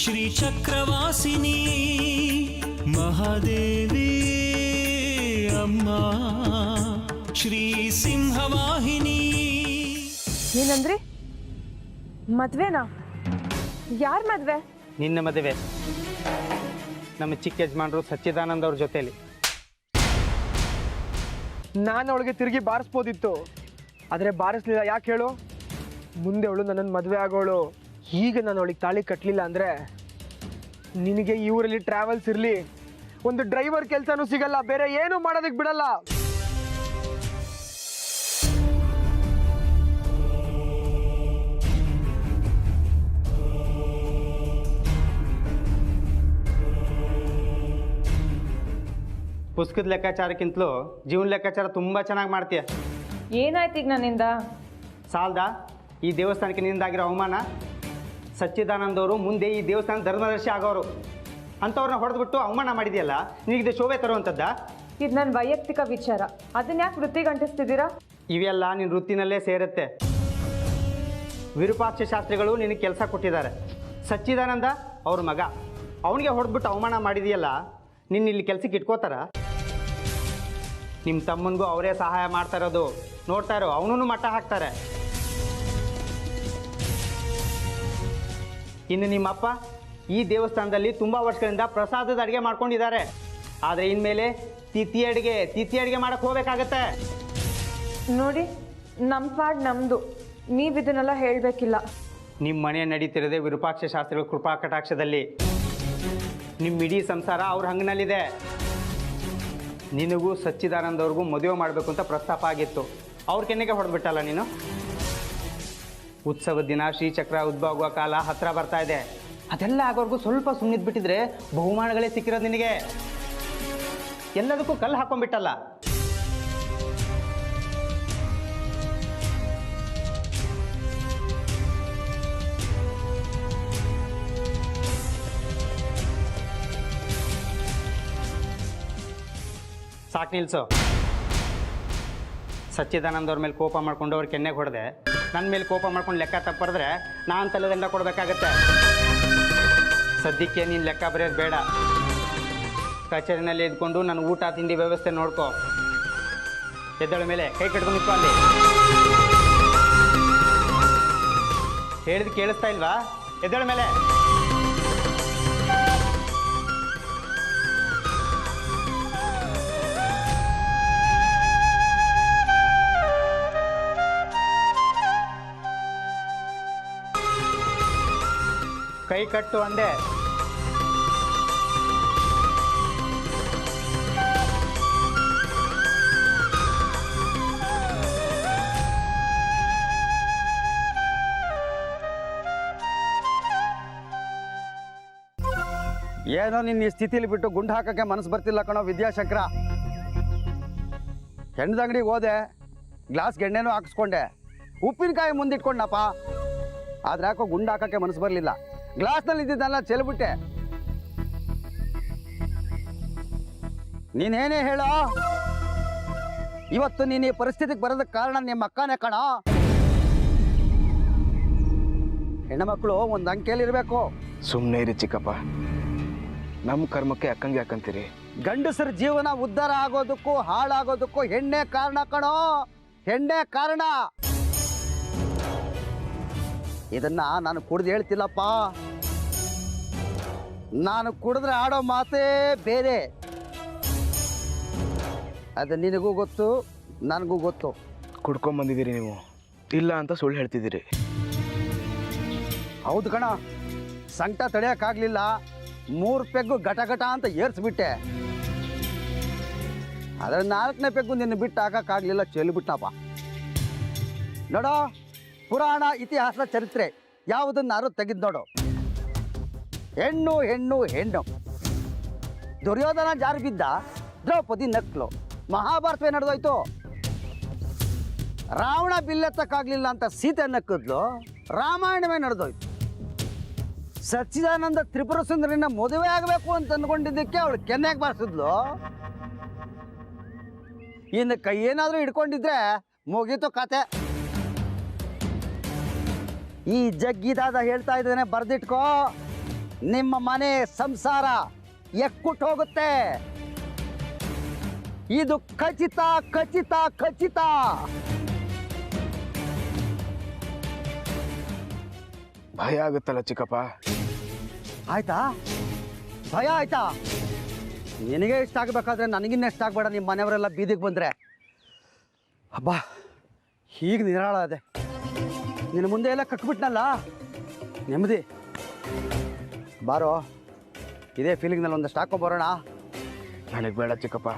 ಶ್ರೀಚಕ್ರವಾಸಿನಿ ಮಹಾದೇವಿ ಅಮ್ಮ ಶ್ರೀ ಸಿಂಹವಾಹಿನಿ. ಏನಂದ್ರಿ? ಮದ್ವೆನಾ? ಯಾರ್ ಮದ್ವೆ? ನಿನ್ನ ಮದುವೆ ನಮ್ಮ ಚಿಕ್ಕ ಯಜಮಾನರು ಸಚ್ಚಿದಾನಂದ ಅವ್ರ ಜೊತೆಲಿ. ನಾನು ಅವಳಿಗೆ ತಿರುಗಿ ಬಾರಿಸ್ಬೋದಿತ್ತು, ಆದರೆ ಬಾರಿಸ್ಲಿಲ್ಲ. ಯಾಕೆ ಹೇಳು? ಮುಂದೆ ಅವಳು ನನ್ನನ್ನು ಮದುವೆ ಆಗೋಳು. ಈಗ ನಾನು ಅವಳಿಗೆ ತಾಳಿ ಕಟ್ಟಲಿಲ್ಲ ಅಂದರೆ ನಿನಗೆ ಈ ಊರಲ್ಲಿ ಟ್ರಾವೆಲ್ಸ್ ಇರಲಿ, ಒಂದು ಡ್ರೈವರ್ ಕೆಲಸನೂ ಸಿಗಲ್ಲ, ಬೇರೆ ಏನೂ ಮಾಡೋದಕ್ಕೆ ಬಿಡಲ್ಲ. ಪುಸ್ತಕದ ಲೆಕ್ಕಾಚಾರಕ್ಕಿಂತಲೂ ಜೀವನ ಲೆಕ್ಕಾಚಾರ ತುಂಬ ಚೆನ್ನಾಗಿ ಮಾಡ್ತೀಯ. ಏನಾಯ್ತು ಈಗ ನನ್ನಿಂದ? ಸಾಲ್ದಾ ಈ ದೇವಸ್ಥಾನಕ್ಕೆ ನಿಂದಾಗಿರೋ ಅವಮಾನ? ಸಚ್ಚಿದಾನಂದವರು ಮುಂದೆ ಈ ದೇವಸ್ಥಾನ ಧರ್ಮದರ್ಶಿ ಆಗೋರು ಅಂಥವ್ರನ್ನ ಹೊಡೆದ್ಬಿಟ್ಟು ಅವಮಾನ ಮಾಡಿದೆಯಲ್ಲ, ನಿನಗಿದೆ ಶೋಭೆ ತರುವಂಥದ್ದಾ? ಇದು ನನ್ನ ವೈಯಕ್ತಿಕ ವಿಚಾರ, ಅದನ್ನ ಯಾಕೆ ವೃತ್ತಿಗೆ ಅಂಟಿಸ್ತಿದ್ದೀರಾ? ಇವೆಲ್ಲ ನಿನ್ನ ವೃತ್ತಿನಲ್ಲೇ ಸೇರುತ್ತೆ. ವಿರೂಪಾಕ್ಷ ಶಾಸ್ತ್ರಿಗಳು ನಿನಗೆ ಕೆಲಸ ಕೊಟ್ಟಿದ್ದಾರೆ. ಸಚ್ಚಿದಾನಂದ ಅವ್ರ ಮಗ, ಅವನಿಗೆ ಹೊಡೆದ್ಬಿಟ್ಟು ಅವಮಾನ ಮಾಡಿದೆಯಲ್ಲ, ನಿನ್ನ ಇಲ್ಲಿ ಕೆಲಸಕ್ಕೆ ಇಟ್ಕೋತಾರ? ನಿಮ್ಮ ತಮ್ಮನಿಗೂ ಅವರೇ ಸಹಾಯ ಮಾಡ್ತಾ ಇರೋದು ನೋಡ್ತಾ ಇರೋ, ಅವನೂ ಮಟ್ಟ ಹಾಕ್ತಾರೆ. ಇನ್ನು ನಿಮ್ಮಪ್ಪ ಈ ದೇವಸ್ಥಾನದಲ್ಲಿ ತುಂಬ ವರ್ಷಗಳಿಂದ ಪ್ರಸಾದದ ಅಡುಗೆ ಮಾಡ್ಕೊಂಡಿದ್ದಾರೆ. ಆದರೆ ಇನ್ಮೇಲೆ ತಿಥಿ ಅಡುಗೆ ಮಾಡಕ್ಕೆ ಹೋಗ್ಬೇಕಾಗತ್ತೆ. ನೋಡಿ, ನಮ್ಮ ಪಾಡ್ ನಮ್ಮದು, ನೀವು ಇದನ್ನೆಲ್ಲ ಹೇಳಬೇಕಿಲ್ಲ. ನಿಮ್ಮ ಮನೆ ನಡೀತಿರೋದೇ ವಿರೂಪಾಕ್ಷ ಶಾಸ್ತ್ರಿಗಳ ಕೃಪಾ ಕಟಾಕ್ಷದಲ್ಲಿ. ನಿಮ್ಮ ಇಡೀ ಸಂಸಾರ ಅವ್ರ ಹಂಗಿನಲ್ಲಿದೆ. ನಿನಗೂ ಸಚ್ಚಿದಾನಂದವ್ರಿಗೂ ಮದುವೆ ಮಾಡಬೇಕು ಅಂತ ಪ್ರಸ್ತಾಪ ಆಗಿತ್ತು, ಅವ್ರ ಕೆನ್ನೆಗೆ ಹೊಡೆದ್ಬಿಟ್ಟಲ್ಲ ನೀನು. ಉತ್ಸವದ ದಿನ ಶ್ರೀಚಕ್ರ ಉದ್ಭವ ಆಗುವ ಕಾಲ ಹತ್ತಿರ ಬರ್ತಾ ಇದೆ. ಅದೆಲ್ಲ ಆಗೋರ್ಗೂ ಸ್ವಲ್ಪ ಸುಮ್ಮನಿದ್ಬಿಟ್ಟಿದ್ರೆ ಬಹುಮಾನಗಳೇ ಸಿಕ್ಕಿರೋದು ನಿನಗೆ. ಎಲ್ಲದಕ್ಕೂ ಕಲ್ಲು ಹಾಕೊಂಡ್ಬಿಟ್ಟಲ್ಲ. ಸಾಕು ನಿಲ್ಸು. ಸಚ್ಚಿದಾನಂದ ಅವ್ರ ಮೇಲೆ ಕೋಪ ಮಾಡ್ಕೊಂಡು ಅವ್ರ ಕೆನ್ನೆಗೆ ಹೊಡೆದೆ, ನನ್ನ ಮೇಲೆ ಕೋಪ ಮಾಡ್ಕೊಂಡು ಲೆಕ್ಕ ತಪ್ಪರಿದ್ರೆ ನಾನು ತಲೆದಂಡ ಕೊಡಬೇಕಾಗತ್ತೆ. ಸದ್ಯಕ್ಕೆ ನೀನು ಲೆಕ್ಕ ಬರೆಯೋದು ಬೇಡ. ಕಚೇರಿನಲ್ಲಿ ಇದ್ಕೊಂಡು ನನ್ನ ಊಟ ತಿಂಡಿ ವ್ಯವಸ್ಥೆ ನೋಡ್ಕೋ. ಎದ್ದಳ ಮೇಲೆ ಕೈ ಕಟ್ಕೊಂಡು ನಿಂತ್ಕೊ. ಅಲ್ಲಿ ಹೇಳಿದ್ ಕೇಳಿಸ್ತಾ ಇಲ್ವಾ? ಎದ್ದಳ ಮೇಲೆ. ಕೈ ಕಟ್ಟು ಅಂದೆ. ಏನೋ ನಿನ್ನ ಈ ಸ್ಥಿತಿಲಿ ಬಿಟ್ಟು ಗುಂಡು ಹಾಕೋಕ್ಕೆ ಮನಸ್ಸು ಬರ್ತಿಲ್ಲ ಕಣೋ ವಿದ್ಯಾಶಂಕರ. ಹೆಣ್ಣದ ಅಂಗಡಿಗೆ ಹೋದೆ, ಗ್ಲಾಸ್ಗೆ ಎಣ್ಣೆನೂ ಹಾಕಿಸ್ಕೊಂಡೆ, ಉಪ್ಪಿನಕಾಯಿ ಮುಂದಿಟ್ಕೊಂಡಪ್ಪ. ಆದ್ರೆ ಯಾಕೋ ಗುಂಡು ಹಾಕೋಕ್ಕೆ ಮನಸ್ಸು ಬರಲಿಲ್ಲ. ಗ್ಲಾಸ್ನಲ್ಲಿ ಇದ್ದಿದ್ದೆಲ್ಲ ಚೆಲ್ಬಿಟ್ಟೆ. ನೀನೇನೇ ಹೇಳೋ, ಇವತ್ತು ನೀನು ಈ ಪರಿಸ್ಥಿತಿಗೆ ಬರೋದಕ್ಕೆ ಕಾರಣ ನಿಮ್ಮ ಅಕ್ಕನೇ ಕಣ. ಹೆಣ್ಣುಮಕ್ಕಳು ಒಂದು ಅಂಕೆಯಲ್ಲಿರಬೇಕು. ಸುಮ್ಮನೆ ಇರಿ ಚಿಕ್ಕಪ್ಪ, ನಮ್ಮ ಕರ್ಮಕ್ಕೆ ಅಕ್ಕಂಗೆ ಯಾಕಂತೀರಿ? ಗಂಡಸರ ಜೀವನ ಉದ್ಧಾರ ಆಗೋದಕ್ಕೂ ಹಾಳಾಗೋದಕ್ಕೂ ಹೆಣ್ಣೆ ಕಾರಣ ಕಣೋ, ಹೆಣ್ಣೆ ಕಾರಣ. ಇದನ್ನ ನಾನು ಕುಡ್ದು ಹೇಳ್ತಿಲ್ಲಪ್ಪ. ನಾನು ಕುಡಿದ್ರೆ ಆಡೋ ಮಾತೇ ಬೇರೆ. ಅದು ನಿನಗೂ ಗೊತ್ತು, ನನಗೂ ಗೊತ್ತು. ಕುಡ್ಕೊಂಬಂದಿದ್ದೀರಿ ನೀವು, ಇಲ್ಲ ಅಂತ ಸುಳ್ಳು ಹೇಳ್ತಿದ್ದೀರಿ. ಹೌದು ಕಣ, ಸಂಕಟ ತಡೆಯೋಕ್ಕಾಗಲಿಲ್ಲ. 3 ಪೆಗ್ಗು ಘಟ ಘಟ ಅಂತ ಏರ್ಸ್ಬಿಟ್ಟೆ. ಅದರ 4ನೇ ಪೆಗ್ಗು ನಿನ್ನ ಬಿಟ್ಟು ಹಾಕೋಕ್ಕಾಗಲಿಲ್ಲ, ಚೆಲ್ಬಿಟ್ಟಪ್ಪ. ನೋಡೋ, ಪುರಾಣ ಇತಿಹಾಸ ಚರಿತ್ರೆ ಯಾವುದನ್ನಾರು ತೆಗೆದು ನೋಡು. ಹೆಣ್ಣು ಹೆಣ್ಣು ಹೆಣ್ಣು. ದುರ್ಯೋಧನ ಜಾರು ಬಿದ್ದ, ದ್ರೌಪದಿ ನಕ್ಲು. ಮಹಾಭಾರತವೇ ನಡೆದೋಯ್ತು. ರಾವಣ ಬಿಲ್ಲೆತ್ತಕ್ಕಾಗಲಿಲ್ಲ ಅಂತ ಸೀತೆ ನಕ್ಕಿದ್ಲು, ರಾಮಾಯಣವೇ ನಡೆದೋಯ್ತು. ಸಚ್ಚಿದಾನಂದ ತ್ರಿಪುರ ಸುಂದರಿನ ಮದುವೆ ಆಗಬೇಕು ಅಂತ ಅಂದ್ಕೊಂಡಿದ್ದಕ್ಕೆ ಅವಳು ಕೆನ್ನೆಗೆ ಬಾರಿಸಿದ್ಲು. ಇನ್ನು ಕೈ ಏನಾದರೂ ಹಿಡ್ಕೊಂಡಿದ್ರೆ ಮುಗೀತು ಕತೆ. ಈ ಜಗ್ಗಿದಾದ ಹೇಳ್ತಾ ಇದ್ದೇನೆ, ಬರ್ದಿಟ್ಕೋ. ನಿಮ್ಮ ಮನೆ ಸಂಸಾರ ಎಕ್ಕುಟ್ಟು ಹೋಗುತ್ತೆ. ಇದು ಖಚಿತ ಖಚಿತ ಖಚಿತ. ಭಯ ಆಗುತ್ತಲ್ಲ ಚಿಕ್ಕಪ್ಪ. ಆಯ್ತಾ? ಭಯ ಆಯ್ತಾ? ನಿನಗೆ ಇಷ್ಟ ಆಗಬೇಕಾದ್ರೆ ನನಗಿನ್ನ ಇಷ್ಟ ಆಗಬೇಡ. ನಿಮ್ಮ ಮನೆಯವರೆಲ್ಲ ಬೀದಿಗೆ ಬಂದರೆ ಹಬ್ಬ ಹೀಗೆ ನಿರಾಳ ಅದೆ. ನಿನ್ನ ಮುಂದೆ ಎಲ್ಲ ಕಟ್ಬಿಟ್ನಲ್ಲ, ನೆಮ್ಮದಿ. ಬಾರೋ, ಇದೇ ಫೀಲಿಂಗ್ನಲ್ಲಿ ಒಂದಷ್ಟು ಹಾಕೊಂಬರೋಣ. ನನಗೆ ಬೇಡ ಚಿಕ್ಕಪ್ಪ,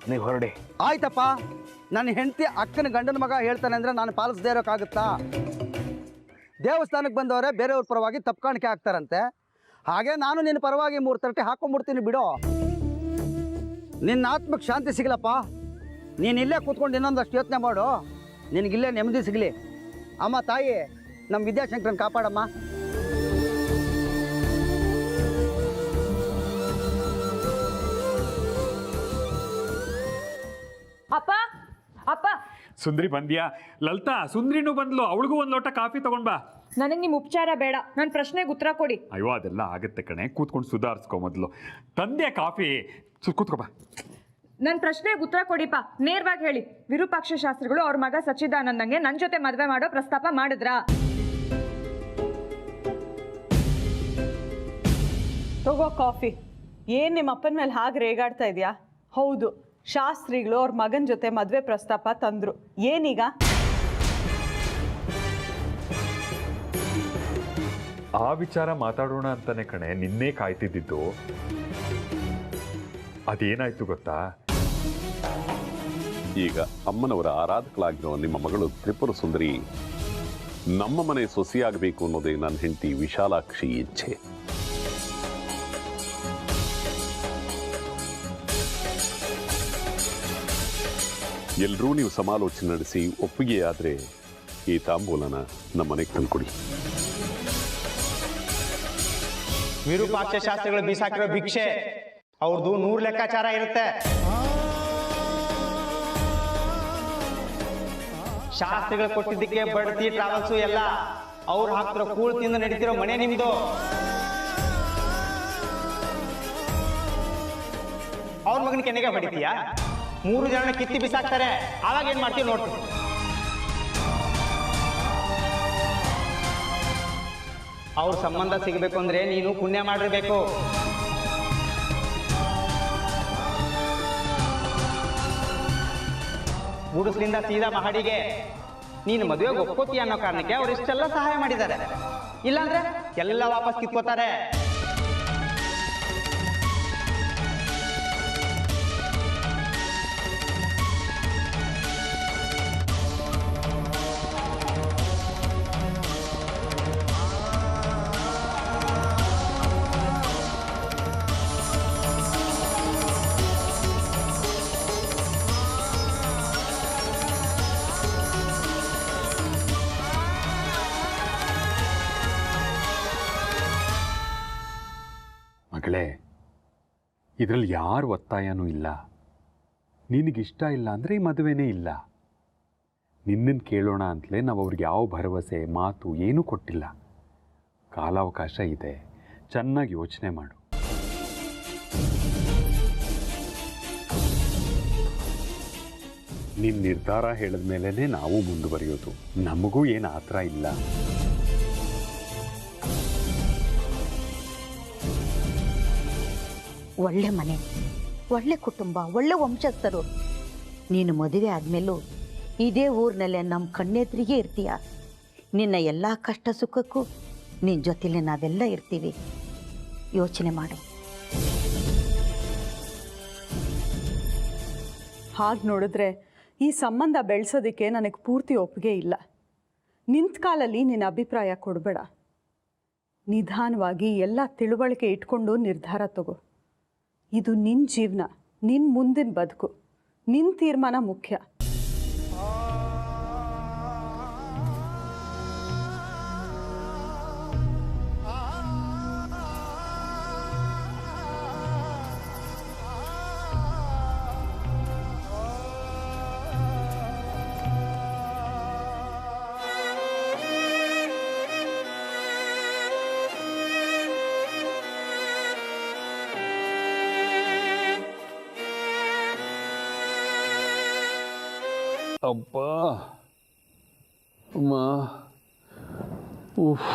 ನೀವು ಹೊರಡಿ. ಆಯ್ತಪ್ಪ, ನನ್ನ ಹೆಂಡತಿ ಅಕ್ಕನ ಗಂಡನ ಮಗ ಹೇಳ್ತಾನೆ ಅಂದರೆ ನಾನು ಪಾಲಿಸದೇ ಇರೋಕ್ಕಾಗುತ್ತಾ? ದೇವಸ್ಥಾನಕ್ಕೆ ಬಂದವರೇ ಬೇರೆಯವ್ರ ಪರವಾಗಿ ತಪ್ಪು ಕಾಣಿಕೆ ಹಾಕ್ತಾರಂತೆ. ಹಾಗೆ ನಾನು ನಿನ್ನ ಪರವಾಗಿ 3 ತರಟೆ ಹಾಕೊಂಡ್ಬಿಡ್ತೀನಿ ಬಿಡು. ನಿನ್ನ ಆತ್ಮಕ್ಕೆ ಶಾಂತಿ ಸಿಗಲಪ್ಪ. ನೀನು ಇಲ್ಲೇ ಕೂತ್ಕೊಂಡು ಇನ್ನೊಂದಷ್ಟು ಯೋಚನೆ ಮಾಡು, ನಿನಗಿಲ್ಲೇ ನೆಮ್ಮದಿ ಸಿಗಲಿ. ಅಮ್ಮ ತಾಯಿ, ನಮ್ಮ ವಿದ್ಯಾಶಂಕರನ್ ಕಾಪಾಡಮ್ಮ. ಅಪ್ಪ ಅಪ್ಪ, ಸುಂದ್ರಿ ಬಂದ್ಯಾ? ಲಲಿತಾ, ಸುಂದ್ರಿನೂ ಬಂದ್ಲು. ಅವಳಿಗೂ ಒಂದು ಲೋಟ ಕಾಫಿ ತಗೊಂಡ್ ಬಾ. ನನಗೆ ನಿಮ್ಮ ಉಪಚಾರ ಬೇಡ, ನನ್ನ ಪ್ರಶ್ನೆಗೆ ಉತ್ತರ ಕೊಡಿ. ಅಯ್ಯೋ, ಅದೆಲ್ಲ ಆಗತ್ತೆ ಕಣೆ. ಕೂತ್ಕೊಂಡು ಸುಧಾರಿಸ್ಕೊ ಮೊದಲು. ತಂದೆ ಕಾಫಿ, ಕೂತ್ಕೋ ಬಾ. ನನ್ನ ಪ್ರಶ್ನೆಗೆ ಉತ್ತರ ಕೊಡಿಪ್ಪ, ನೇರವಾಗಿ ಹೇಳಿ. ವಿರೂಪಾಕ್ಷ ಶಾಸ್ತ್ರಿಗಳು ಅವ್ರ ಮಗ ಸಚ್ಚಿದಾನಂದಂಗೆ ನನ್ನ ಜೊತೆ ಮದುವೆ ಮಾಡೋ ಪ್ರಸ್ತಾಪ ಮಾಡಿದ್ರಾ? ತಗೋ ಕಾಫಿ. ಏನು ನಿಮ್ಮ ಅಪ್ಪನ ಮೇಲೆ ಹಾಗೆ ರೇಗಾಡ್ತಾ ಇದೆಯಾ? ಹೌದು, ಶಾಸ್ತ್ರಿಗಳು ಅವ್ರ ಮಗನ ಜೊತೆ ಮದುವೆ ಪ್ರಸ್ತಾಪ ತಂದರು. ಏನೀಗ? ಆ ವಿಚಾರ ಮಾತಾಡೋಣ ಅಂತಾನೆ ಕಣೆ ನಿನ್ನೆ ಕಾಯ್ತಿದ್ದಿದ್ದು. ಅದೇನಾಯ್ತು ಗೊತ್ತಾ? ಈಗ ಅಮ್ಮನವರ ಆರಾಧಕಳಾಗಿರೋ ನಿಮ್ಮ ಮಗಳು ತ್ರಿಪುರ ಸುಂದರಿ ನಮ್ಮ ಮನೆ ಸೊಸೆಯಾಗಬೇಕು ಅನ್ನೋದೇ ನನ್ನ ಹೆಂಡತಿ ವಿಶಾಲಾಕ್ಷಿ ಇಚ್ಛೆ. ಎಲ್ಲರೂ ನೀವು ಸಮಾಲೋಚನೆ ನಡೆಸಿ ಒಪ್ಪಿಗೆಯಾದರೆ ಈ ತಾಂಬೂಲನ ನಮ್ಮ ಮನೆಗೆ ತಂದ್ಕೊಡಿ. ವಿರೂಪಾಕ್ಷ ಶಾಸ್ತ್ರಿಗಳು ಬೀಸಾಕಿರೋ ಭಿಕ್ಷೆ ಅವ್ರದ್ದು 100 ಲೆಕ್ಕಾಚಾರ ಇರುತ್ತೆ. ಶಾಸ್ತ್ರಿಗಳು ಕೊಟ್ಟಿದ್ದಕ್ಕೆ ಬಡ್ತಿ ಟ್ರಾವೆಲ್ಸು ಎಲ್ಲ ಅವ್ರು ಹಾಕ್ತಿರೋ ಕೂಳ್ ತಿಂದು ನಡೀತಿರೋ ಮನೆ ನಿಮ್ದು. ಅವ್ರ ಮಗನ ಕೆನೆಗೆ ಬಡಿತೀಯಾ? 3 ಜನ ಕಿತ್ತಿ ಬಿಸಾಕ್ತಾರೆ, ಆವಾಗ ಏನ್ ಮಾಡ್ತೀವಿ ನೋಡ್ತೀವಿ. ಅವ್ರ ಸಂಬಂಧ ಸಿಗಬೇಕು ಅಂದ್ರೆ ನೀನು ಪುಣ್ಯ ಮಾಡಿರ್ಬೇಕು. ಗುಡಿಸ್ಲಿಂದ ಸೀದಾ ಮಹಡಿಗೆ ನೀನು ಮದುವೆಗೆ ಒಪ್ಕೋತೀಯ ಅನ್ನೋ ಕಾರಣಕ್ಕೆ ಅವ್ರು ಇಷ್ಟೆಲ್ಲ ಸಹಾಯ ಮಾಡಿದ್ದಾರೆ. ಇಲ್ಲಾಂದ್ರೆ ಎಲ್ಲ ವಾಪಸ್ ಕಿತ್ಕೋತಾರೆ. ಮಗಳೇ, ಇದರಲ್ಲಿ ಯಾರು ಒತ್ತಾಯನೂ ಇಲ್ಲ. ನಿನಗಿಷ್ಟ ಇಲ್ಲ ಅಂದರೆ ಈ ಮದುವೆನೇ ಇಲ್ಲ. ನಿನ್ನನ್ನು ಕೇಳೋಣ ಅಂತಲೇ ನಾವು ಅವ್ರಿಗೆ ಯಾವ ಭರವಸೆ ಮಾತು ಏನೂ ಕೊಟ್ಟಿಲ್ಲ. ಕಾಲಾವಕಾಶ ಇದೆ, ಚೆನ್ನಾಗಿ ಯೋಚನೆ ಮಾಡು. ನಿನ್ನ ನಿರ್ಧಾರ ಹೇಳಿದ ಮೇಲೇ ನಾವು ಮುಂದುವರಿಯೋದು. ನಮಗೂ ಏನು ಆತರ ಇಲ್ಲ. ಒಳ್ಳೆ ಮನೆ, ಒಳ್ಳೆ ಕುಟುಂಬ, ಒಳ್ಳೆ ವಂಶಸ್ಥರು. ನೀನು ಮದುವೆ ಆದಮೇಲೂ ಇದೇ ಊರಿನಲ್ಲೇ ನಮ್ಮ ಕಣ್ಣೆದ್ರಿಗೆ ಇರ್ತೀಯ. ನಿನ್ನ ಎಲ್ಲ ಕಷ್ಟ ಸುಖಕ್ಕೂ ನಿನ್ನ ಜೊತೆಲಿ ನಾವೆಲ್ಲ ಇರ್ತೀವಿ. ಯೋಚನೆ ಮಾಡು. ಹಾಗೆ ನೋಡಿದ್ರೆ ಈ ಸಂಬಂಧ ಬೆಳೆಸೋದಕ್ಕೆ ನನಗೆ ಪೂರ್ತಿ ಒಪ್ಪಿಗೆ ಇಲ್ಲ. ನಿಂತ ಕಾಲಲ್ಲಿ ನಿನ್ನ ಅಭಿಪ್ರಾಯ ಕೊಡಬೇಡ. ನಿಧಾನವಾಗಿ ಎಲ್ಲ ತಿಳುವಳಿಕೆ ಇಟ್ಕೊಂಡು ನಿರ್ಧಾರ ತಗೋ. ಇದು ನಿನ್ನ ಜೀವನ, ನಿನ್ನ ಮುಂದಿನ ಬದುಕು. ನಿನ್ನ ತೀರ್ಮಾನ ಮುಖ್ಯ. ಅಪ್ಪ ಅಮ್ಮ ಉಫ್.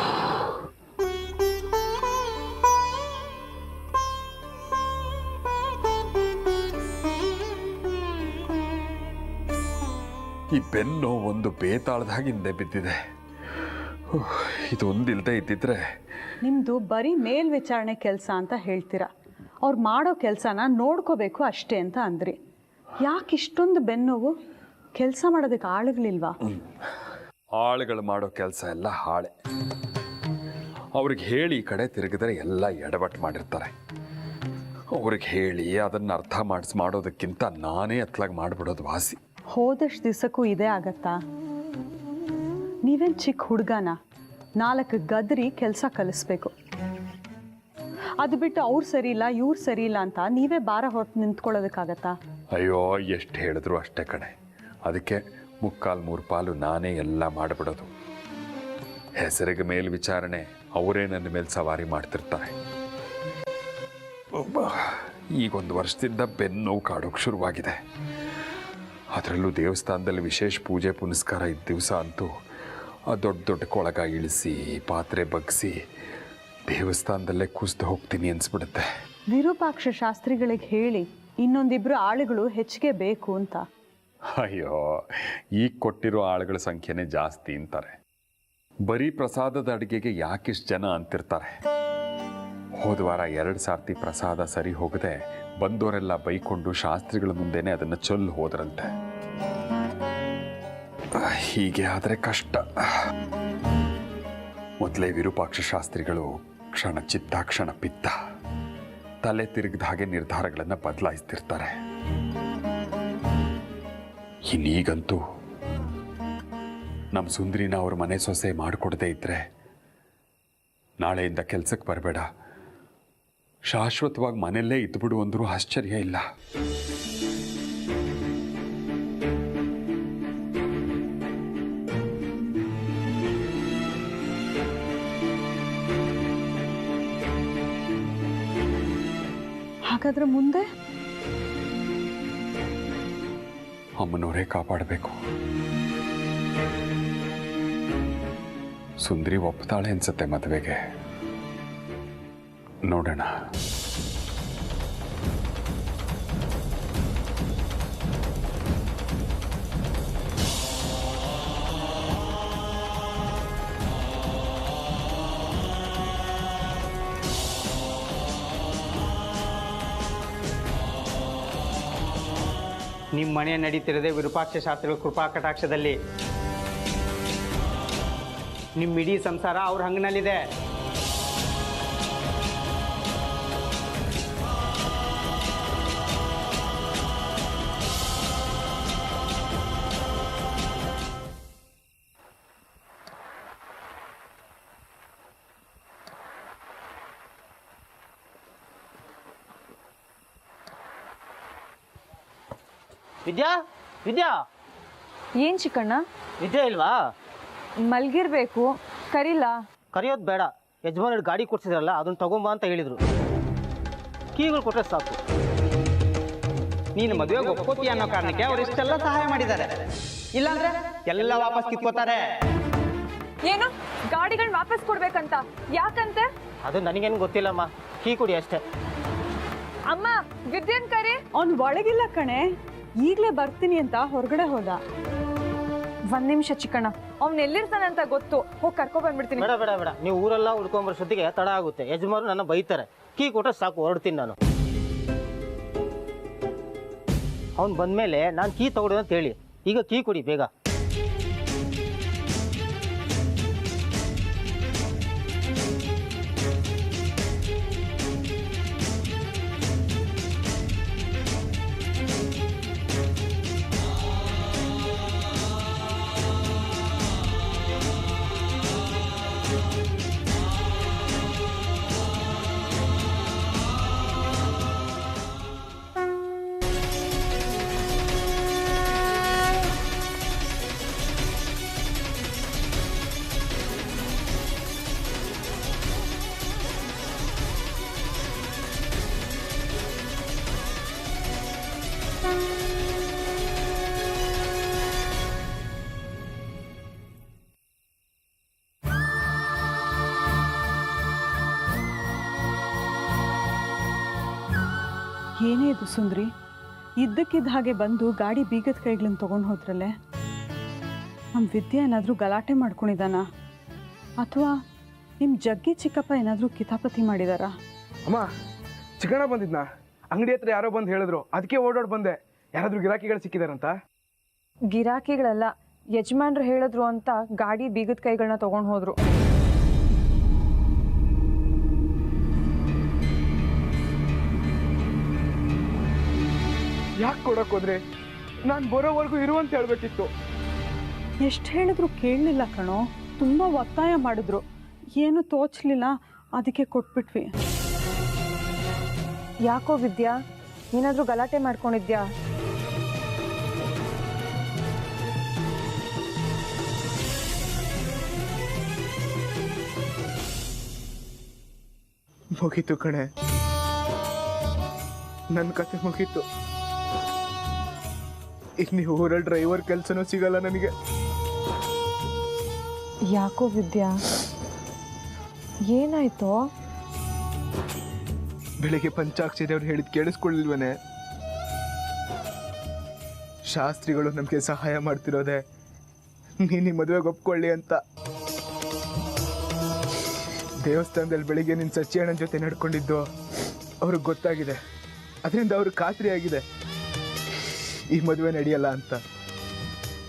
ಈ ಬೆನ್ನು ಒಂದು ಬೇತಾಳದ ಹಿಂದೆ ಬಿದ್ದಿದೆ. ಇದೊಂದಿಲ್ಲದೆ ಇದ್ದಿದ್ರೆ. ನಿಮ್ಮದು ಬರೀ ಮೇಲ್ವಿಚಾರಣೆ ಕೆಲಸ ಅಂತ ಹೇಳ್ತೀರಾ. ಅವ್ರು ಮಾಡೋ ಕೆಲಸನ ನೋಡ್ಕೋಬೇಕು ಅಷ್ಟೇ ಅಂತ ಅಂದ್ರಿ. ಯಾಕೆ ಇಷ್ಟೊಂದು ಬೆನ್ನೋವು? ಕೆಲಸ ಮಾಡೋದಕ್ಕೆ ಆಳುಗಳಿಲ್ವಾ? ಆಳುಗಳು ಮಾಡೋ ಕೆಲಸ ಎಲ್ಲ ಹಾಳೆ. ಅವ್ರಿಗೆ ಹೇಳಿ ಈ ಕಡೆ ತಿರುಗಿದ್ರೆ ಎಲ್ಲ ಎಡವಟ್ಟು ಮಾಡಿರ್ತಾರೆ. ಅವ್ರಿಗೆ ಹೇಳಿ ಅದನ್ನು ಅರ್ಥ ಮಾಡೋದಕ್ಕಿಂತ ನಾನೇ ಅತ್ಲಾಗಿ ಮಾಡಿಬಿಡೋದು ವಾಸಿ. ಹೋದಷ್ಟು ದಿವಸಕ್ಕೂ ಇದೇ ಆಗತ್ತಾ? ನೀವೇನು ಚಿಕ್ಕ ಹುಡುಗನ 4 ಗದರಿ ಕೆಲಸ ಕಲಿಸ್ಬೇಕು. ಅದು ಬಿಟ್ಟು ಅವ್ರು ಸರಿ ಇಲ್ಲ ಇವ್ರು ಸರಿ ಇಲ್ಲ ಅಂತ ನೀವೇ ಭಾರ ಹೊತ್ತು ನಿಂತ್ಕೊಳ್ಳೋದಕ್ಕಾಗತ್ತಾ? ಅಯ್ಯೋ, ಎಷ್ಟು ಹೇಳಿದ್ರು ಅಷ್ಟೇ ಕಣೆ. ಅದಕ್ಕೆ 3/4 ಪಾಲು ನಾನೇ ಎಲ್ಲ ಮಾಡಿಬಿಡೋದು. ಹೆಸರಿಗೆ ಮೇಲ್ವಿಚಾರಣೆ ಅವರೇ ನನ್ನ ಮೇಲೆ ಸವಾರಿ ಮಾಡ್ತಿರ್ತಾರೆ. ಈಗೊಂದು ವರ್ಷದಿಂದ ಬೆನ್ನು ಕಾಡೋಕ್ಕೆ ಶುರುವಾಗಿದೆ. ಅದರಲ್ಲೂ ದೇವಸ್ಥಾನದಲ್ಲಿ ವಿಶೇಷ ಪೂಜೆ ಪುನಸ್ಕಾರ ಇದ್ದ ದಿವಸ ಅಂತೂ ದೊಡ್ಡ ದೊಡ್ಡ ಕೊಳಗ ಇಳಿಸಿ ಪಾತ್ರೆ ಬಗ್ಸಿ ದೇವಸ್ಥಾನದಲ್ಲೇ ಕುಸ್ದು ಹೋಗ್ತೀನಿ ಅನ್ಸ್ಬಿಡುತ್ತೆ. ವಿರೂಪಾಕ್ಷ ಶಾಸ್ತ್ರಿಗಳಿಗೆ ಹೇಳಿ ಇನ್ನೊಂದಿಬ್ರು ಆಳುಗಳು ಹೆಚ್ಚಿಗೆ ಬೇಕು ಅಂತ. ಅಯ್ಯೋ, ಈಗ ಕೊಟ್ಟಿರೋ ಆಳುಗಳ ಸಂಖ್ಯೆನೇ ಜಾಸ್ತಿ ಅಂತಾರೆ. ಬರೀ ಪ್ರಸಾದದ ಅಡುಗೆಗೆ ಯಾಕಿಷ್ಟು ಜನ ಅಂತಿರ್ತಾರೆ. ಹೋದ ವಾರ 2 ಸಾರ್ತಿ ಪ್ರಸಾದ ಸರಿ ಹೋಗದೆ ಬಂದವರೆಲ್ಲ ಬೈಕೊಂಡು ಶಾಸ್ತ್ರಿಗಳ ಮುಂದೆನೆ ಅದನ್ನು ಚೊಲ್ಲು ಹೋದ್ರಂತೆ. ಹೀಗೆ ಆದರೆ ಕಷ್ಟ. ಮೊದಲೇ ವಿರೂಪಾಕ್ಷ ಶಾಸ್ತ್ರಿಗಳು ಕ್ಷಣ ಚಿತ್ತ ಕ್ಷಣ ಪಿತ್ತ, ತಲೆ ತಿರುಗಿದ ಹಾಗೆ ನಿರ್ಧಾರಗಳನ್ನು ಬದಲಾಯಿಸ್ತಿರ್ತಾರೆ. ಇನ್ನೀಗಂತೂ ನಮ್ಮ ಸುಂದರಿನ ಅವ್ರ ಮನೆ ಸೊಸೆ ಮಾಡಿಕೊಡದೇ ಇದ್ರೆ ನಾಳೆಯಿಂದ ಕೆಲಸಕ್ಕೆ ಬರಬೇಡ, ಶಾಶ್ವತವಾಗಿ ಮನೆಯಲ್ಲೇ ಇದ್ದುಬಿಡು ಅಂದರೂ ಆಶ್ಚರ್ಯ ಇಲ್ಲ. ಹಾಗಾದ್ರೆ ಮುಂದೆ ಅಮ್ಮನವರೇ ಕಾಪಾಡಬೇಕು. ಸುಂದರಿ ಒಪ್ತಾಳೆ ಅನ್ಸುತ್ತೆ ಮದುವೆಗೆ. ನೋಡೋಣ. ನಿಮ್ಮ ಮನೆ ನಡೀತಿರೋದೇ ವಿರೂಪಾಕ್ಷ ಶಾಸ್ತ್ರಿಗಳ ಕೃಪಾ ಕಟಾಕ್ಷದಲ್ಲಿ. ನಿಮ್ಮ ಇಡೀ ಸಂಸಾರ ಅವ್ರ ಹಂಗನಲ್ಲಿದೆ. ವಿದ್ಯಾ, ವಿದ್ಯಾ, ಏನ್ ಚಿಕ್ಕಣ್ಣ? ವಿದ್ಯಾ ಇಲ್ವಾ? ಮಲ್ಗಿರ್ಬೇಕು, ಕರಿಲ್ಲ. ಕರೆಯೋದು ಬೇಡ. ಯಜಮಾನರು ಗಾಡಿ ಕೊಡ್ಸಿದ್ರಲ್ಲ ಅದನ್ನ ತಗೊಂಬ ಅಂತ ಹೇಳಿದ್ರು. ಕೀಗಳು ಕೊಟ್ಟರೆ ಸಾಕು. ನೀನು ಮದುವೆಗೆ ಒಪ್ಕೋತೀಯ ಅನ್ನೋ ಕಾರಣಕ್ಕೆ ಅವ್ರು ಇಷ್ಟೆಲ್ಲ ಸಹಾಯ ಮಾಡಿದ್ದಾರೆ. ಇಲ್ಲಾಂದ್ರೆ ಎಲ್ಲ ವಾಪಸ್ ಕಿತ್ಕೋತಾರೆ. ಏನು ಗಾಡಿಗಳನ್ನ ವಾಪಸ್ ಕೊಡ್ಬೇಕಂತ? ಯಾಕಂತೆ? ಅದು ನನಗೇನು ಗೊತ್ತಿಲ್ಲಮ್ಮ. ಕೀ ಕೊಡಿ ಅಷ್ಟೇ. ಅಮ್ಮ, ವಿದ್ಯನ್ ಕರಿ. ಅವ್ನು ಒಳಗಿಲ್ಲ ಕಣೆ, ಈಗಲೇ ಬರ್ತೀನಿ ಅಂತ ಹೊರಗಡೆ ಹೋದ. 1 ನಿಮಿಷ ಚಿಕ್ಕಣ್ಣ, ಅವ್ನು ಎಲ್ಲಿರ್ತಾನೆ ಅಂತ ಗೊತ್ತು. ಹೋಗಿ ಕರ್ಕೊ ಬಂದ್ಬಿಡ್ತೀನಿ. ಬೇಡ ಬೇಡ ಬೇಡ, ನೀವು ಊರೆಲ್ಲ ಉಳ್ಕೊಂಬರೋಷ್ಟೊತ್ತಿಗೆ ತಡ ಆಗುತ್ತೆ. ಯಜಮಾನರು ನನ್ನ ಬೈತಾರೆ. ಕೀ ಕೊಟ್ಟರೆ ಸಾಕು, ಹೊರಡ್ತೀನಿ ನಾನು. ಅವ್ನು ಬಂದಮೇಲೆ ನಾನು ಕೀ ತಗೊಡು ಅಂತ ಹೇಳಿ. ಈಗ ಕೀ ಕೊಡಿ ಬೇಗ. ಏನೇ ಇದು ಸುಂದ್ರಿ, ಇದ್ದಕ್ಕಿದ್ದ ಹಾಗೆ ಬಂದು ಗಾಡಿ ಬೀಗದ ಕೈಗಳನ್ನ ತೊಗೊಂಡು ಹೋದ್ರಲ್ಲೇ. ನಮ್ಮ ವಿದ್ಯೆ ಏನಾದರೂ ಗಲಾಟೆ ಮಾಡ್ಕೊಂಡಿದ್ದಾನ, ಅಥವಾ ನಿಮ್ಮ ಜಗ್ಗಿ ಚಿಕ್ಕಪ್ಪ ಏನಾದರೂ ಕಿತಾಪತಿ ಮಾಡಿದಾರಾ? ಅಮ್ಮ, ಚಿಕ್ಕಣ್ಣ ಬಂದಿದ್ನಾ? ಅಂಗಡಿ ಹತ್ರ ಯಾರೋ ಬಂದು ಹೇಳಿದ್ರು, ಅದಕ್ಕೆ ಓಡಾಡ್ ಬಂದೆ. ಯಾರಾದರೂ ಗಿರಾಕಿಗಳು ಸಿಕ್ಕಿದಾರಂತ? ಗಿರಾಕಿಗಳೆಲ್ಲ ಯಜಮಾನ್ರು ಹೇಳಿದ್ರು ಅಂತ ಗಾಡಿ ಬೀಗದ ಕೈಗಳನ್ನ ತೊಗೊಂಡು ಹೋದ್ರು. ಯಾಕೆ ಕೊಡೋಕೆ ಹೋದ್ರೆ? ನಾನು ಬರೋವರೆಗೂ ಇರುವಂತ ಹೇಳ್ಬೇಕಿತ್ತು. ಎಷ್ಟು ಹೇಳಿದ್ರು ಕೇಳಲಿಲ್ಲ ಕಣೋ. ತುಂಬ ಒತ್ತಾಯ ಮಾಡಿದ್ರು, ಏನು ತೋಚಲಿಲ್ಲ, ಅದಕ್ಕೆ ಕೊಟ್ಬಿಟ್ವಿ. ಯಾಕೋ ವಿದ್ಯಾ, ಏನಾದರೂ ಗಲಾಟೆ ಮಾಡ್ಕೊಂಡಿದ್ಯಾ? ಮುಗೀತು ಕಣೆ, ನನ್ನ ಕತೆ ಮುಗೀತು. ಇನ್ನು ಊರಲ್ಲಿ ಡ್ರೈವರ್ ಕೆಲಸನೂ ಸಿಗಲ್ಲ ನನಗೆ. ಯಾಕೋ ವಿದ್ಯಾ, ಏನಾಯ್ತೋ? ಬೆಳಿಗ್ಗೆ ಪಂಚಾಕ್ಷರಿ ಅವ್ರು ಹೇಳಿದ್ ಕೇಳಿಸ್ಕೊಳ್ಳಿಲ್ವನೆ? ಶಾಸ್ತ್ರಿಗಳು ನಮಗೆ ಸಹಾಯ ಮಾಡ್ತಿರೋದೆ ನೀನು ಮದುವೆಗೆ ಒಪ್ಕೊಳ್ಳಿ ಅಂತ. ದೇವಸ್ಥಾನದಲ್ಲಿ ಬೆಳಿಗ್ಗೆ ನಿನ್ನ ಸಚ್ಚಿಯಣ್ಣನ ಜೊತೆ ನಡ್ಕೊಂಡಿದ್ದು ಅವ್ರಿಗೆ ಗೊತ್ತಾಗಿದೆ. ಅದರಿಂದ ಅವ್ರಿಗೆ ಖಾತ್ರಿ ಆಗಿದೆ ಈ ಮದುವೆ ನಡೆಯಲ್ಲ ಅಂತ.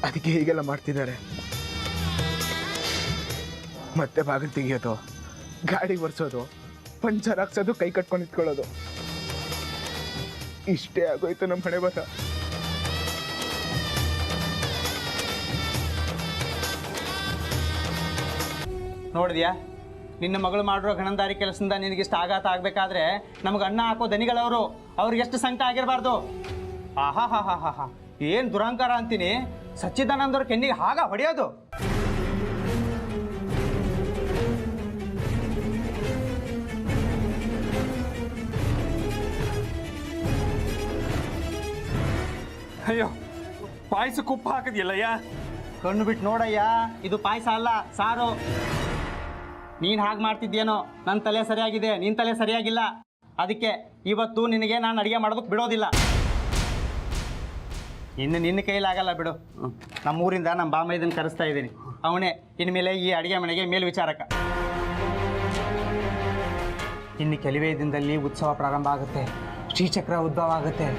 ಅದಕ್ಕೆ ಹೀಗೆಲ್ಲ ಮಾಡ್ತಿದ್ದಾರೆ. ಮತ್ತೆ ಬಾಗಿಲು ತೆಗಿಯೋದು, ಗಾಡಿ ಒರೆಸೋದು, ಪಂಚರ್ ಹಾಕ್ಸೋದು, ಕೈ ಕಟ್ಕೊಂಡು ನಿಂತ್ಕೊಳ್ಳೋದು, ಇಷ್ಟೇ ಆಗೋಯ್ತು ನಮ್ಮ ಹಣೆ ಬರ. ನೋಡಿದ್ಯಾ, ನಿನ್ನ ಮಗಳು ಮಾಡಿರೋ ಗಣಂದಾರಿ ಕೆಲಸದಿಂದ ನಿನಗಿಷ್ಟು ಆಘಾತ ಆಗಬೇಕಾದ್ರೆ ನಮ್ಗೆ ಅನ್ನ ಹಾಕೋ ದನಿಗಳವರು, ಅವ್ರಿಗೆ ಎಷ್ಟು ಸಂಕಟ ಆಗಿರಬಾರ್ದು. ಆಹಾ ಹಾ ಹಾ ಹಾ ಹಾ, ಏನು ದುರಹಂಕಾರ ಅಂತೀನಿ. ಸಚ್ಚಿದಾನಂದವ್ರ ಕೆನ್ನಿಗೆ ಹಾಗ ಹೊಡೆಯೋದು. ಅಯ್ಯೋ, ಪಾಯಸಕ್ಕೆ ಉಪ್ಪು ಹಾಕಿದ್ಯಲ್ಲಯ್ಯ. ಕಣ್ಣು ಬಿಟ್ಟು ನೋಡಯ್ಯ, ಇದು ಪಾಯಸ ಅಲ್ಲ, ಸಾರು. ನೀನು ಹಾಗೆ ಮಾಡ್ತಿದ್ಯೇನೋ. ನನ್ನ ತಲೆ ಸರಿಯಾಗಿದೆ, ನಿನ್ನ ತಲೆ ಸರಿಯಾಗಿಲ್ಲ. ಅದಕ್ಕೆ ಇವತ್ತು ನಿನಗೆ ನಾನು ಅಡುಗೆ ಮಾಡೋದಕ್ಕೆ ಬಿಡೋದಿಲ್ಲ. ಇನ್ನು ನಿನ್ನ ಕೈಲಾಗಲ್ಲ ಬಿಡು. ನಮ್ಮೂರಿಂದ ನಮ್ಮ ಬಾಮೈದನ್ನು ಕರೆಸ್ತಾ ಇದ್ದೀನಿ. ಅವನೇ ಇನ್ಮೇಲೆ ಈ ಅಡುಗೆ ಮನೆಗೆ ಮೇಲ್ವಿಚಾರಕ. ಇನ್ನು ಕೆಲವೇ ದಿನದಲ್ಲಿ ಉತ್ಸವ ಪ್ರಾರಂಭ ಆಗುತ್ತೆ, ಶ್ರೀಚಕ್ರ ಉದ್ಭವ ಆಗುತ್ತೆ.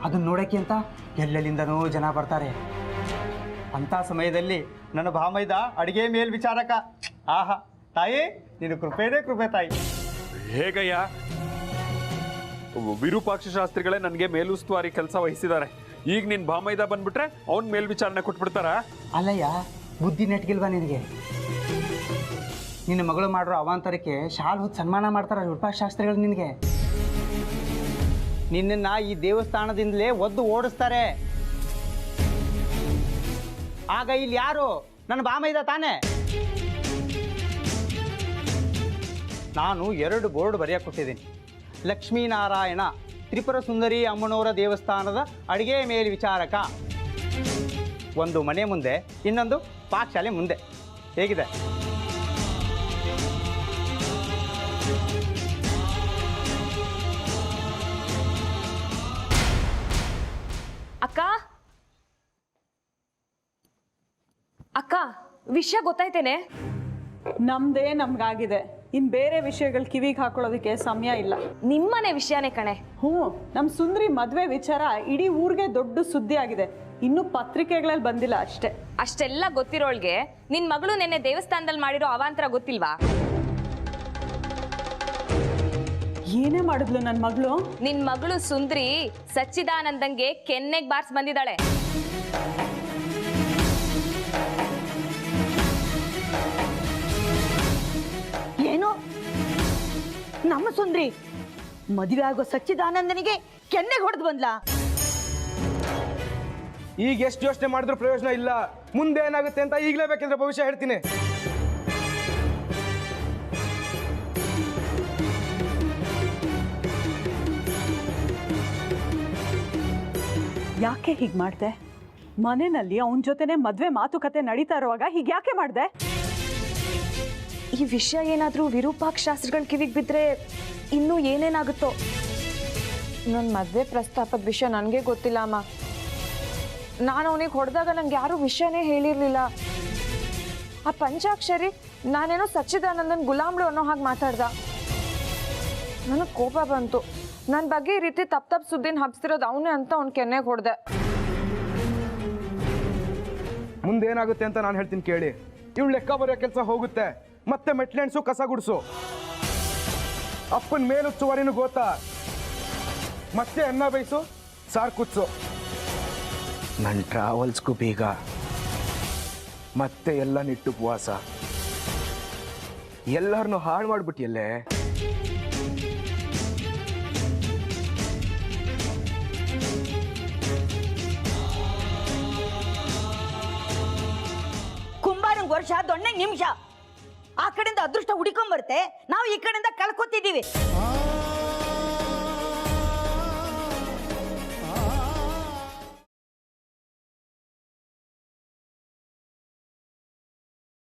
ಅದನ್ನು ನೋಡೋಕ್ಕೆ ಅಂತ ಎಲ್ಲೆಲ್ಲಿಂದನೂ ಜನ ಬರ್ತಾರೆ. ಅಂಥ ಸಮಯದಲ್ಲಿ ನನ್ನ ಭಾಮೈದ ಅಡುಗೆ ಮೇಲ್ವಿಚಾರಕ. ಆಹಾ ತಾಯಿ, ನಿನ್ನ ಕೃಪೆನೇ ಕೃಪೆ ತಾಯಿ. ಹೇಗಯ್ಯ? ವಿರೂಪಾಕ್ಷ ಶಾಸ್ತ್ರಿಗಳೇ ನನಗೆ ಮೇಲುಸ್ತುವಾರಿ ಕೆಲಸ ವಹಿಸಿದ್ದಾರೆ. ಈಗ ನಿನ್ನ ಭಾಮೈದ ಬಂದ್ಬಿಟ್ರೆ ಅವ್ನ ಮೇಲ್ವಿಚಾರಣೆ ಕೊಟ್ಬಿಡ್ತಾರ? ಅಲ್ಲಯ್ಯ, ಬುದ್ಧಿ ನೆಟ್ಗಿಲ್ವಾ ನಿನಗೆ? ನಿನ್ನ ಮಗಳು ಮಾಡಿರೋ ಅವಾಂತರಕ್ಕೆ ಶಾಲ್ ಹೊತ್ತು ಸನ್ಮಾನ ಮಾಡ್ತಾರೆ ವಿರೂಪಾಕ್ಷ ಶಾಸ್ತ್ರಿಗಳು. ನಿನಗೆ ನಿನ್ನನ್ನು ಈ ದೇವಸ್ಥಾನದಿಂದಲೇ ಒದ್ದು ಓಡಿಸ್ತಾರೆ. ಆಗ ಇಲ್ಲಿ ಯಾರು? ನನ್ನ ಬಾಮೈದ ತಾನೇ. ನಾನು 2 ಬೋರ್ಡ್ ಬರೆಯ ಕೊಟ್ಟಿದ್ದೀನಿ. ಲಕ್ಷ್ಮೀನಾರಾಯಣ ತ್ರಿಪುರ ಸುಂದರಿ ಅಮ್ಮನವರ ದೇವಸ್ಥಾನದ ಅಡುಗೆ ಮೇಲ್ವಿಚಾರಕ. ಒಂದು ಮನೆ ಮುಂದೆ, ಇನ್ನೊಂದು ಪಾಕಶಾಲೆ ಮುಂದೆ. ಹೇಗಿದೆ? ಅಕ್ಕ ಅಕ್ಕ, ವಿಷಯ ಗೊತ್ತಾಯ್ತೇನೆ? ನಮ್ದೇ ನಮ್ಗಾಗಿದೆ. ಇನ್ನು ಬೇರೆ ವಿಷಯಗಳು ಕಿವಿಗೆ ಹಾಕೊಳ್ಳೋದಕ್ಕೆ ಸಮಯ ಇಲ್ಲ. ನಿಮ್ಮನೆ ವಿಷಯನೇ ಕಣೆ. ಹ್ಞೂ, ನಮ್ಮ ಸುಂದ್ರಿ ಮದುವೆ ವಿಚಾರ ಇಡೀ ಊರಿಗೆ ದೊಡ್ಡ ಸುದ್ದಿ ಆಗಿದೆ. ಇನ್ನೂ ಪತ್ರಿಕೆಗಳಲ್ಲಿ ಬಂದಿಲ್ಲ ಅಷ್ಟೇ. ಅಷ್ಟೆಲ್ಲ ಗೊತ್ತಿರೋಳ್ಗೆ ನಿನ್ ಮಗಳು ನೆನ್ನೆ ದೇವಸ್ಥಾನದಲ್ಲಿ ಮಾಡಿರೋ ಅವಾಂತರ ಗೊತ್ತಿಲ್ವಾ? ಏನೇ ಮಾಡಿದ್ಲು ನನ್ನ ಮಗಳು? ನಿನ್ ಮಗಳು ಸುಂದ್ರಿ ಸಚ್ಚಿದಾನಂದಂಗೆ ಕೆನ್ನೆಗೆ ಬಾರ್ಸ್ ಬಂದಿದ್ದಾಳೆ. ಏನು? ನಮ್ಮ ಸುಂದ್ರಿ ಮದುವೆ ಆಗೋ ಸಚ್ಚಿದಾನಂದನಿಗೆ ಕೆನ್ನೆಗೆ ಹೊಡೆದು ಬಂದ್ಲಾ? ಈಗ ಎಷ್ಟು ಯೋಚನೆ ಮಾಡಿದ್ರು ಪ್ರಯೋಜನ ಇಲ್ಲ. ಮುಂದೆ ಏನಾಗುತ್ತೆ ಅಂತ ಈಗಲೇ ಬೇಕೆಂದ್ರೆ ಭವಿಷ್ಯ ಹೇಳ್ತೀನಿ. ಯಾಕೆ ಹೀಗೆ ಮಾಡಿದೆ? ಮನೆಯಲ್ಲಿ ಅವನ ಜೊತೆನೆ ಮದುವೆ ಮಾತುಕತೆ ನಡೀತಾ ಇರುವಾಗ ಹೀಗೆ ಯಾಕೆ ಮಾಡಿದೆ? ಈ ವಿಷಯ ಏನಾದರೂ ವಿರೂಪಾಕ್ಷ ಶಾಸ್ತ್ರಿಗಳ ಕಿವಿಗೆ ಬಿದ್ದರೆ ಇನ್ನೂ ಏನೇನಾಗುತ್ತೋ. ನನ್ನ ಮದುವೆ ಪ್ರಸ್ತಾಪದ ವಿಷಯ ನನಗೆ ಗೊತ್ತಿಲ್ಲ ಅಮ್ಮ. ನಾನು ಅವನಿಗೆ ಹೊಡೆದಾಗ ನಂಗೆ ಯಾರೂ ವಿಷಯನೇ ಹೇಳಿರಲಿಲ್ಲ. ಆ ಪಂಚಾಕ್ಷರಿ ನಾನೇನೋ ಸಚ್ಚಿದಾನಂದನ್ ಗುಲಾಮ್ಳು ಅನ್ನೋ ಹಾಗೆ ಮಾತಾಡ್ದ. ನನಗೆ ಕೋಪ ಬಂತು. ನನ್ನ ಬಗ್ಗೆ ಈ ರೀತಿ ತಪ್ಪು ಸುದ್ದಿನ ಹಬ್ಸ್ತಿರೋದು ಅವನೇ ಅಂತ ಅವ್ನ ಕೆನ್ನೆಗೆ ಹೊಡೆದೆ. ಮುಂದೇನಾಗುತ್ತೆ ಅಂತ ನಾನು ಹೇಳ್ತೀನಿ ಕೇಳಿ. ಇವಳು ಲೆಕ್ಕ ಬರೆಯೋ ಕೆಲಸ ಹೋಗುತ್ತೆ, ಮತ್ತೆ ಮೆಟ್ಲೆಣ್ಸು ಕಸ ಗುಡಿಸು, ಅಪ್ಪನ ಮೇಲುಚ್ಚುವರಿನೂ ಗೋತಾ, ಮತ್ತೆ ಅನ್ನ ಬೇಯಿಸು, ಸಾರು ಕುಚ್ಚು. ನನ್ನ ಟ್ರಾವೆಲ್ಸ್ಗೂ ಬೇಗ, ಮತ್ತೆ ಎಲ್ಲ ನಿಟ್ಟು ಉಪವಾಸ. ಎಲ್ಲರನ್ನೂ ಹಾಳು ಮಾಡ್ಬಿಟ್ಟಿಯಲ್ಲೇ. ಕುಂಬಾರಂಗ್ ವರ್ಷ ದೊಣ್ಣೆ ನಿಮಿಷ. ಆ ಕಡೆಯಿಂದ ಅದೃಷ್ಟ ಹುಡಿಕೊಂಬರುತ್ತೆ, ನಾವು ಈ ಕಡೆಯಿಂದ ಕಳ್ಕೊತಿದ್ದೀವಿ.